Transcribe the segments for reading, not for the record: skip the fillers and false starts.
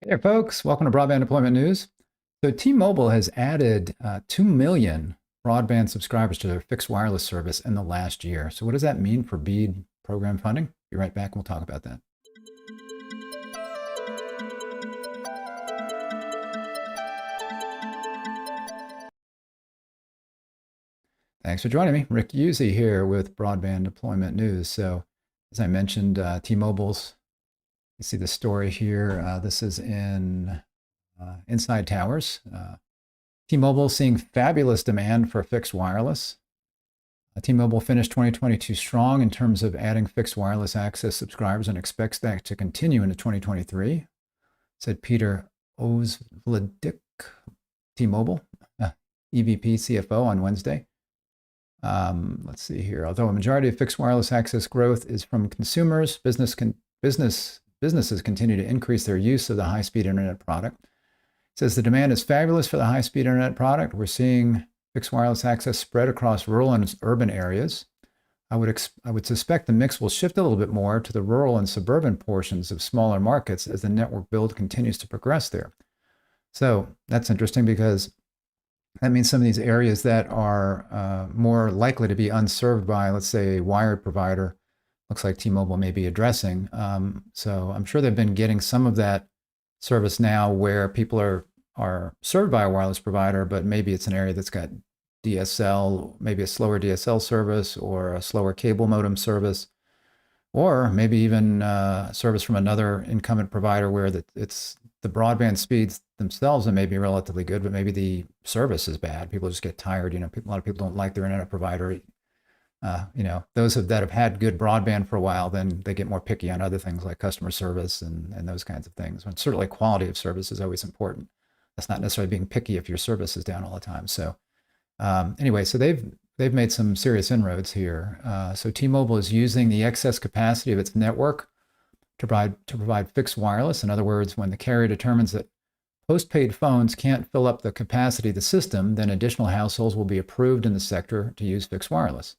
Hey there, folks. Welcome to Broadband Deployment News. So T-Mobile has added 2 million broadband subscribers to their fixed wireless service in the last year. So what does that mean for BEAD program funding? Be right back. We'll talk about that. Thanks for joining me. Rick Uzzi here with Broadband Deployment News. So as I mentioned, T-Mobile's, you see the story here. This is in Inside Towers. T-Mobile seeing fabulous demand for fixed wireless. T-Mobile finished 2022 strong in terms of adding fixed wireless access subscribers and expects that to continue into 2023, said Peter Ozvladik, T-Mobile, EVP CFO on Wednesday. Let's see here. Although a majority of fixed wireless access growth is from consumers, businesses continue to increase their use of the high-speed internet product. It says the demand is fabulous for the high-speed internet product. We're seeing fixed wireless access spread across rural and urban areas. I would suspect the mix will shift a little bit more to the rural and suburban portions of smaller markets as the network build continues to progress there. So that's interesting because that means some of these areas that are more likely to be unserved by, let's say, a wired provider, looks like T-Mobile may be addressing. So I'm sure they've been getting some of that service now where people are served by a wireless provider, but maybe it's an area that's got DSL, maybe a slower DSL service or a slower cable modem service, or maybe even service from another incumbent provider where it's the broadband speeds themselves and may be relatively good, but maybe the service is bad. People just get tired. A lot of people don't like their internet provider. Those that have had good broadband for a while, then they get more picky on other things like customer service and those kinds of things. And certainly quality of service is always important. That's not necessarily being picky if your service is down all the time. So anyway, so they've made some serious inroads here. So T-Mobile is using the excess capacity of its network to provide fixed wireless. In other words, when the carrier determines that postpaid phones can't fill up the capacity of the system, then additional households will be approved in the sector to use fixed wireless.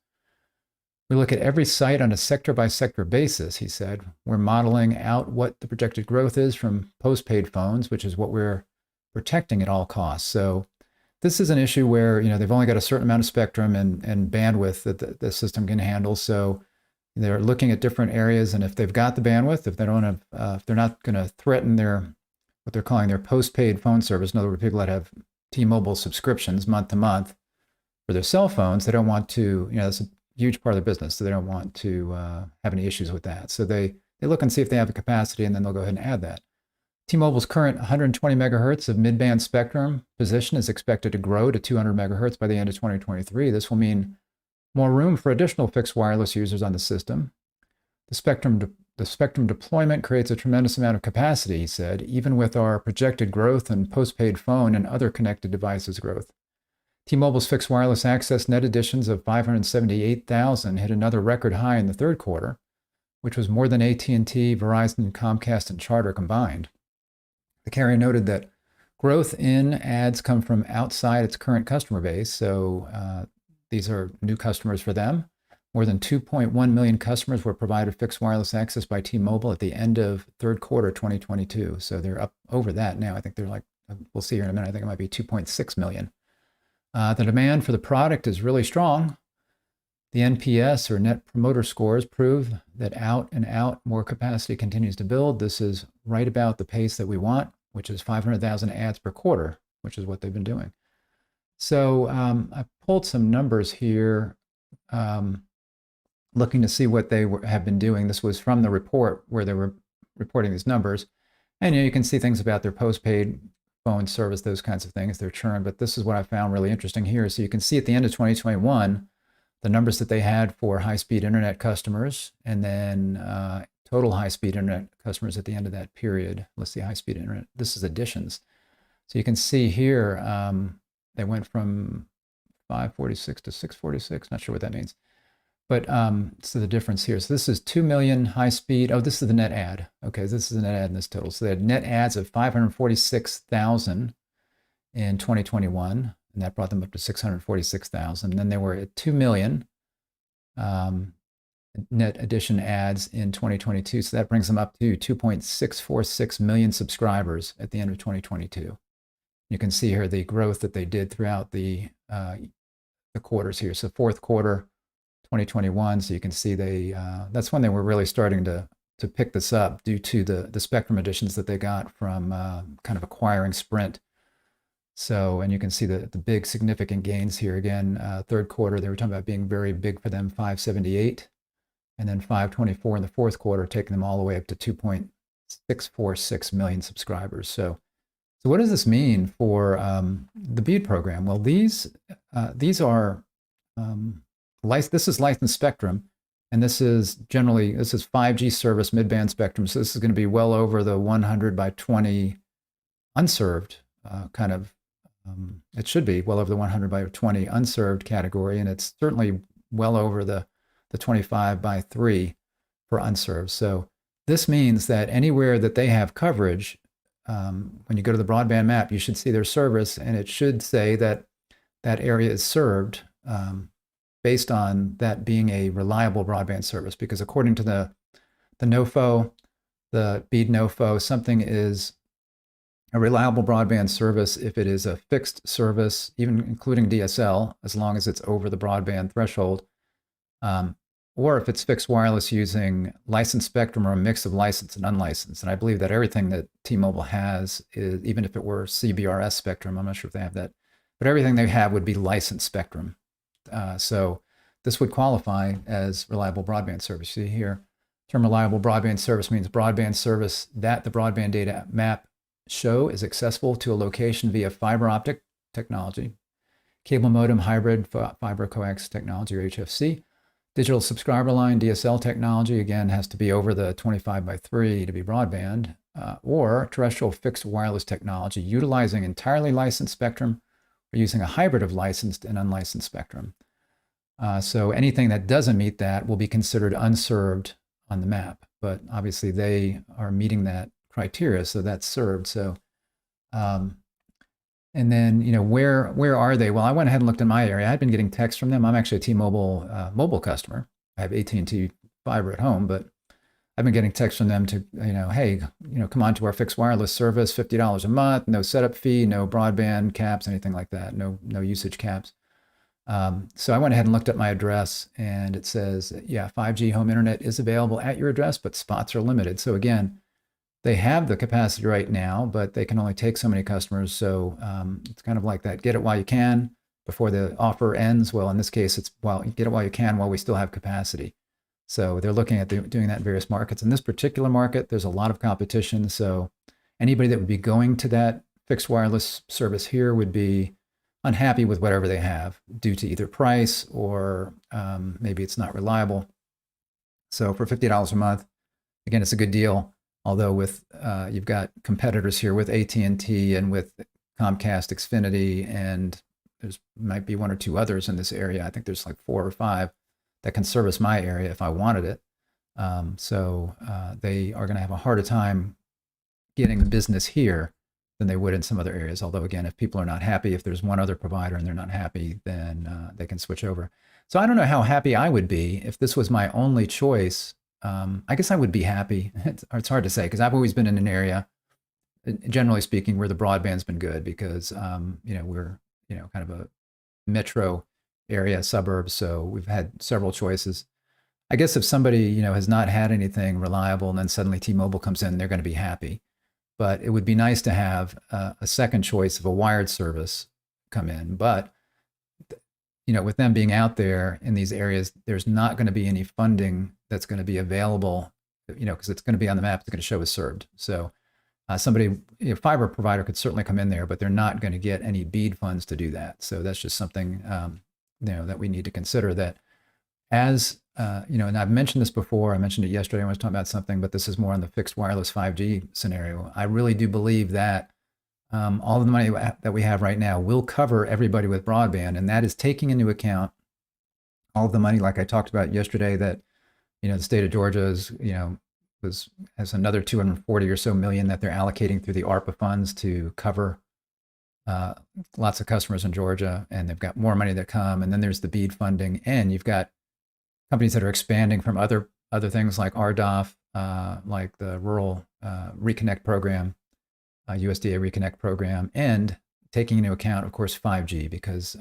We look at every site on a sector-by-sector basis, he said. We're modeling out what the projected growth is from postpaid phones, which is what we're protecting at all costs. So this is an issue where they've only got a certain amount of spectrum and bandwidth that the system can handle. So they're looking at different areas, and if they've got the bandwidth, if they don't have, if they're not going to threaten what they're calling their postpaid phone service, in other words, people that have T-Mobile subscriptions month to month for their cell phones, they don't want to. That's a huge part of their business, so they don't want to have any issues with that. So they look and see if they have the capacity, and then they'll go ahead and add that. T-Mobile's current 120 megahertz of mid-band spectrum position is expected to grow to 200 megahertz by the end of 2023. This will mean more room for additional fixed wireless users on the system. The spectrum deployment creates a tremendous amount of capacity, he said, even with our projected growth in postpaid phone and other connected devices growth. T-Mobile's fixed wireless access net additions of 578,000 hit another record high in the third quarter, which was more than AT&T, Verizon, Comcast, and Charter combined. The carrier noted that growth in ads come from outside its current customer base, so these are new customers for them. More than 2.1 million customers were provided fixed wireless access by T-Mobile at the end of third quarter 2022. So they're up over that now. I think they're we'll see here in a minute, I think it might be 2.6 million. The demand for the product is really strong. The NPS, or Net Promoter Scores, prove that out and out more capacity continues to build. This is right about the pace that we want, which is 500,000 ads per quarter, which is what they've been doing. So I pulled some numbers here, looking to see what they have been doing. This was from the report where they were reporting these numbers. And you can see things about their postpaid phone service, those kinds of things, their churn. But this is what I found really interesting here. So you can see at the end of 2021, the numbers that they had for high-speed internet customers, and then total high-speed internet customers at the end of that period. Let's see, high-speed internet. This is additions. So you can see here, they went from 546 to 646. Not sure what that means. But so the difference here. So this is 2 million high-speed. Oh, this is the net ad. Okay, this is the net ad in this total. So they had net ads of 546,000 in 2021. And that brought them up to 646,000. Then they were at 2 million net addition adds in 2022. So that brings them up to 2.646 million subscribers at the end of 2022. You can see here the growth that they did throughout the quarters here. So fourth quarter 2021. So you can see that's when they were really starting to pick this up due to the spectrum additions that they got from kind of acquiring Sprint. So, and you can see the big significant gains here again. Third quarter, they were talking about being very big for them, 578, and then 524 in the fourth quarter, taking them all the way up to 2.646 million subscribers. So what does this mean for the BEAD program? Well, these are this is licensed spectrum, and this is 5G service midband spectrum. So this is going to be well over the 100 by 20 unserved kind of. It should be well over the 100 by 20 unserved category, and it's certainly well over the 25 by 3 for unserved. So this means that anywhere that they have coverage, when you go to the broadband map, you should see their service, and it should say that that area is served based on that being a reliable broadband service. Because according to the NOFO, the BEAD NOFO, something is a reliable broadband service if it is a fixed service, even including DSL, as long as it's over the broadband threshold, or if it's fixed wireless using licensed spectrum or a mix of licensed and unlicensed. And I believe that everything that T-Mobile has, is, even if it were CBRS spectrum, I'm not sure if they have that, but everything they have would be licensed spectrum. So this would qualify as reliable broadband service. See here, term reliable broadband service means broadband service that the broadband data map show is accessible to a location via fiber optic technology, cable modem hybrid fiber coax technology, or HFC, digital subscriber line DSL technology, again, has to be over the 25 by 3 to be broadband, or terrestrial fixed wireless technology utilizing entirely licensed spectrum or using a hybrid of licensed and unlicensed spectrum. So anything that doesn't meet that will be considered unserved on the map, but obviously they are meeting that criteria, so that's served. So, and then, where are they? Well, I went ahead and looked in my area. I had been getting texts from them. I'm actually a T-Mobile mobile customer. I have AT&T fiber at home, but I've been getting texts from them to, hey, come on to our fixed wireless service, $50 a month, no setup fee, no broadband caps, anything like that, no usage caps. So I went ahead and looked at my address, and it says, yeah, 5G home internet is available at your address, but spots are limited. So again, they have the capacity right now, but they can only take so many customers. So it's kind of like that, get it while you can before the offer ends. Well, in this case, it's get it while you can while we still have capacity. So they're looking at doing that in various markets. In this particular market, there's a lot of competition. So anybody that would be going to that fixed wireless service here would be unhappy with whatever they have due to either price or maybe it's not reliable. So for $50 a month, again, it's a good deal. Although with you've got competitors here with AT&T and with Comcast, Xfinity, and there's might be one or two others in this area. I think there's like 4 or 5 that can service my area if I wanted it. So they are going to have a harder time getting the business here than they would in some other areas. Although again, if people are not happy, if there's one other provider and they're not happy, then they can switch over. So I don't know how happy I would be if this was my only choice. I guess I would be happy. It's hard to say because I've always been in an area, generally speaking, where the broadband's been good because, we're, kind of a metro area, suburbs. So we've had several choices. I guess if somebody, has not had anything reliable and then suddenly T-Mobile comes in, they're going to be happy. But it would be nice to have a second choice of a wired service come in. But with them being out there in these areas, there's not going to be any funding that's going to be available, because it's going to be on the map. It's going to show as served. So somebody, fiber provider could certainly come in there, but they're not going to get any BEAD funds to do that. So that's just something, that we need to consider that as, and I've mentioned this before, I mentioned it yesterday, I was talking about something, but this is more on the fixed wireless 5G scenario. I really do believe that all of the money that we have right now will cover everybody with broadband, and that is taking into account all of the money, like I talked about yesterday, that the state of Georgia is, has another 240 or so million that they're allocating through the ARPA funds to cover lots of customers in Georgia, and they've got more money that come, and then there's the BEAD funding, and you've got companies that are expanding from other things like RDOF, like the Rural Reconnect Program, USDA Reconnect Program, and taking into account, of course, 5G, because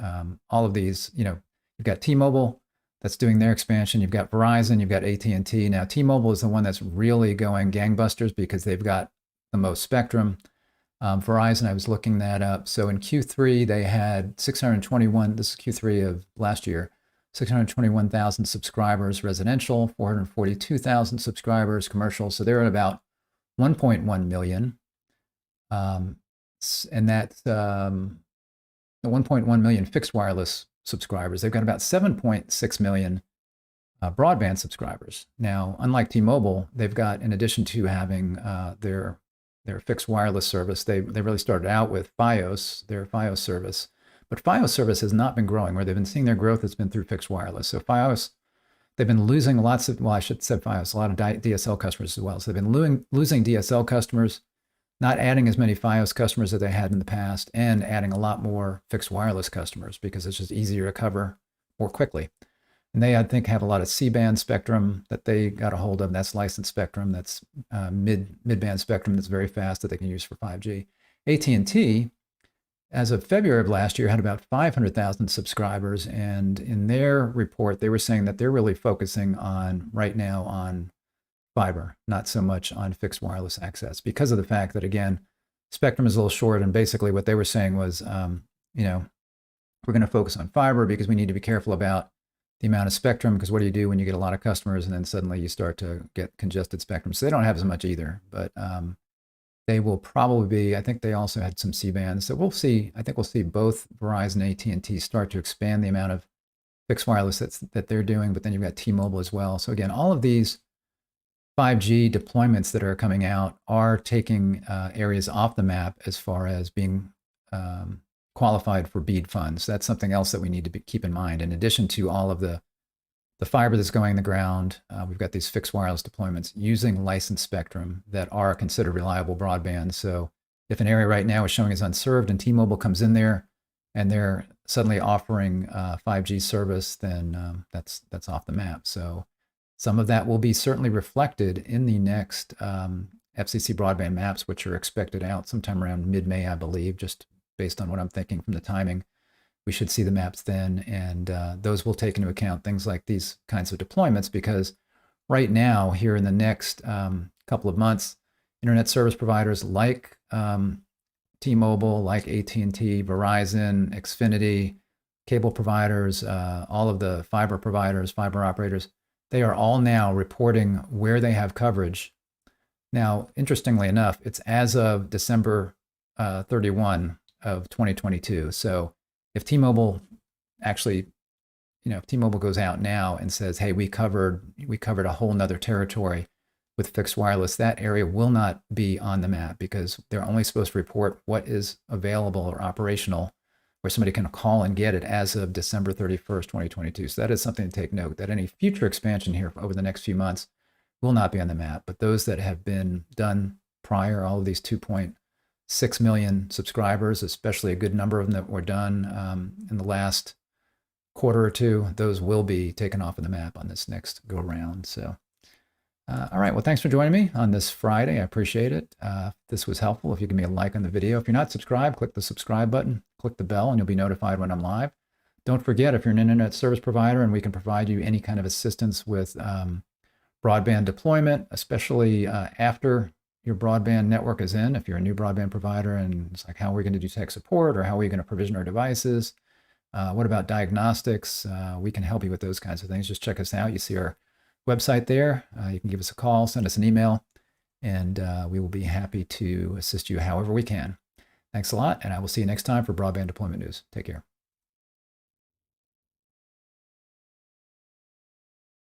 all of these, you've got T-Mobile that's doing their expansion. You've got Verizon, you've got AT&T. Now, T-Mobile is the one that's really going gangbusters because they've got the most spectrum. Verizon, I was looking that up. So in Q3, they had 621, this is Q3 of last year, 621,000 subscribers residential, 442,000 subscribers commercial. So they're at about 1.1 million. And that's 1.1 million fixed wireless subscribers. They've got about 7.6 million broadband subscribers. Now, unlike T-Mobile, they've got, in addition to having their fixed wireless service, they really started out with Fios, their Fios service. But Fios service has not been growing. Where they've been seeing their growth has been through fixed wireless. So Fios, they've been losing lots of, well, I should say Fios, a lot of DSL customers as well. So they've been losing DSL customers, not adding as many Fios customers as they had in the past, and adding a lot more fixed wireless customers because it's just easier to cover more quickly. And they, I think, have a lot of C-band spectrum that they got a hold of. That's licensed spectrum. That's mid-band spectrum that's very fast that they can use for 5G. AT&T, as of February of last year, had about 500,000 subscribers. And in their report, they were saying that they're really focusing on, right now, on fiber, not so much on fixed wireless access, because of the fact that, again, spectrum is a little short. And basically what they were saying was, we're going to focus on fiber because we need to be careful about the amount of spectrum, because what do you do when you get a lot of customers and then suddenly you start to get congested spectrum? So they don't have as much either, but they will probably be, I think they also had some C-band. So we'll see, I think we'll see both Verizon and AT&T start to expand the amount of fixed wireless that they're doing, but then you've got T-Mobile as well. So again, all of these 5G deployments that are coming out are taking areas off the map as far as being qualified for BEAD funds. That's something else that we need to keep in mind. In addition to all of the fiber that's going in the ground, we've got these fixed wireless deployments using licensed spectrum that are considered reliable broadband. So if an area right now is showing as unserved and T-Mobile comes in there and they're suddenly offering 5G service, then that's off the map. So some of that will be certainly reflected in the next FCC broadband maps, which are expected out sometime around mid-May, I believe, just based on what I'm thinking from the timing. We should see the maps then, and those will take into account things like these kinds of deployments, because right now, here in the next couple of months, internet service providers like T-Mobile, like AT&T, Verizon, Xfinity, cable providers, all of the fiber providers, fiber operators, they are all now reporting where they have coverage. Now, interestingly enough, it's as of December 31 of 2022. So if T-Mobile actually, if T-Mobile goes out now and says, hey, we covered a whole nother territory with fixed wireless, that area will not be on the map because they're only supposed to report what is available or operational, where somebody can call and get it as of December 31st, 2022. So that is something to take note, that any future expansion here over the next few months will not be on the map. But those that have been done prior, all of these 2.6 million subscribers, especially a good number of them that were done in the last quarter or two, those will be taken off of the map on this next go round. So, all right, well, thanks for joining me on this Friday. I appreciate it. If this was helpful, if you give me a like on the video. If you're not subscribed, click the subscribe button, click the bell, and you'll be notified when I'm live. Don't forget, if you're an internet service provider and we can provide you any kind of assistance with broadband deployment, especially after your broadband network is in, if you're a new broadband provider and it's like, how are we going to do tech support, or how are we going to provision our devices? What about diagnostics? We can help you with those kinds of things. Just check us out. You see our website there. You can give us a call, send us an email, and we will be happy to assist you however we can. Thanks a lot, and I will see you next time for Broadband Deployment News. Take care.